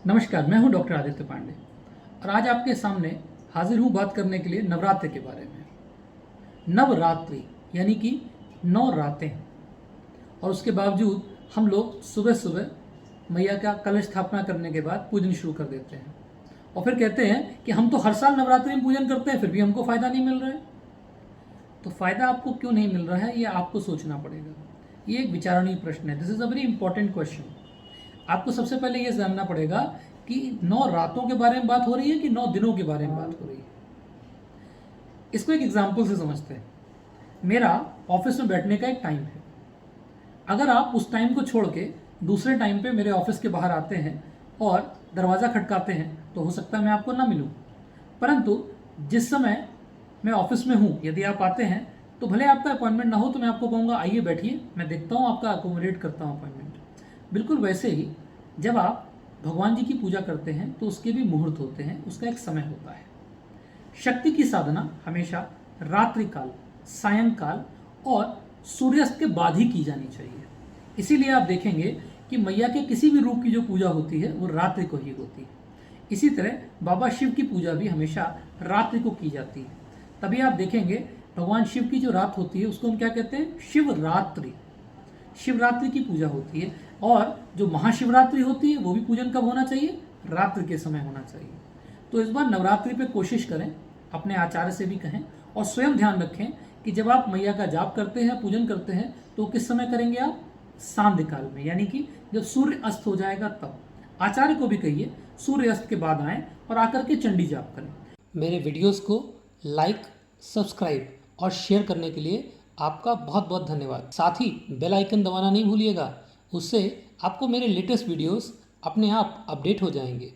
नमस्कार, मैं हूं डॉक्टर आदित्य पांडे और आज आपके सामने हाजिर हूं बात करने के लिए नवरात्रि के बारे में। नवरात्रि यानी कि 9 रातें, और उसके बावजूद हम लोग सुबह सुबह मैया का कलश स्थापना करने के बाद पूजन शुरू कर देते हैं और फिर कहते हैं कि हम तो हर साल नवरात्रि में पूजन करते हैं, फिर भी हमको फ़ायदा नहीं मिल रहा है। तो फ़ायदा आपको क्यों नहीं मिल रहा है, ये आपको सोचना पड़ेगा। ये एक विचारणीय प्रश्न है। This is a very important question. आपको सबसे पहले ये जानना पड़ेगा कि 9 रातों के बारे में बात हो रही है कि 9 दिनों के बारे में बात हो रही है। इसको एक एग्जाम्पल से समझते हैं। मेरा ऑफिस में बैठने का एक टाइम है। अगर आप उस टाइम को छोड़ के दूसरे टाइम पे मेरे ऑफिस के बाहर आते हैं और दरवाज़ा खटकाते हैं तो हो सकता है मैं आपको ना मिलूं। परंतु जिस समय मैं ऑफिस में हूँ, यदि आप आते हैं तो भले आपका अपॉइंटमेंट ना हो तो मैं आपको कहूँगा आइए बैठिए, मैं देखता हूँ, आपका अकोमोडेट करता हूँ अपॉइंटमेंट। बिल्कुल वैसे ही जब आप भगवान जी की पूजा करते हैं तो उसके भी मुहूर्त होते हैं, उसका एक समय होता है। शक्ति की साधना हमेशा रात्रि काल, सायंकाल और सूर्यास्त के बाद ही की जानी चाहिए। इसीलिए आप देखेंगे कि मैया के किसी भी रूप की जो पूजा होती है वो रात्रि को ही होती है। इसी तरह बाबा शिव की पूजा भी हमेशा रात्रि को की जाती है। तभी आप देखेंगे भगवान शिव की जो रात होती है उसको हम क्या कहते हैं, शिवरात्रि। शिवरात्रि की पूजा होती है। और जो महाशिवरात्रि होती है वो भी पूजन कब होना चाहिए, रात्रि के समय होना चाहिए। तो इस बार नवरात्रि पे कोशिश करें, अपने आचार्य से भी कहें और स्वयं ध्यान रखें कि जब आप मैया का जाप करते हैं, पूजन करते हैं तो किस समय करेंगे आप, सांध्य काल में, यानी कि जब सूर्य अस्त हो जाएगा तब। आचार्य को भी कहिए सूर्य अस्त के बाद आएँ और आकर के चंडी जाप करें। मेरे वीडियोस को लाइक, सब्सक्राइब और शेयर करने के लिए आपका बहुत बहुत धन्यवाद। साथ ही बेल आइकन दबाना नहीं भूलिएगा, उससे आपको मेरे लेटेस्ट वीडियोस अपने आप अपडेट हो जाएंगे।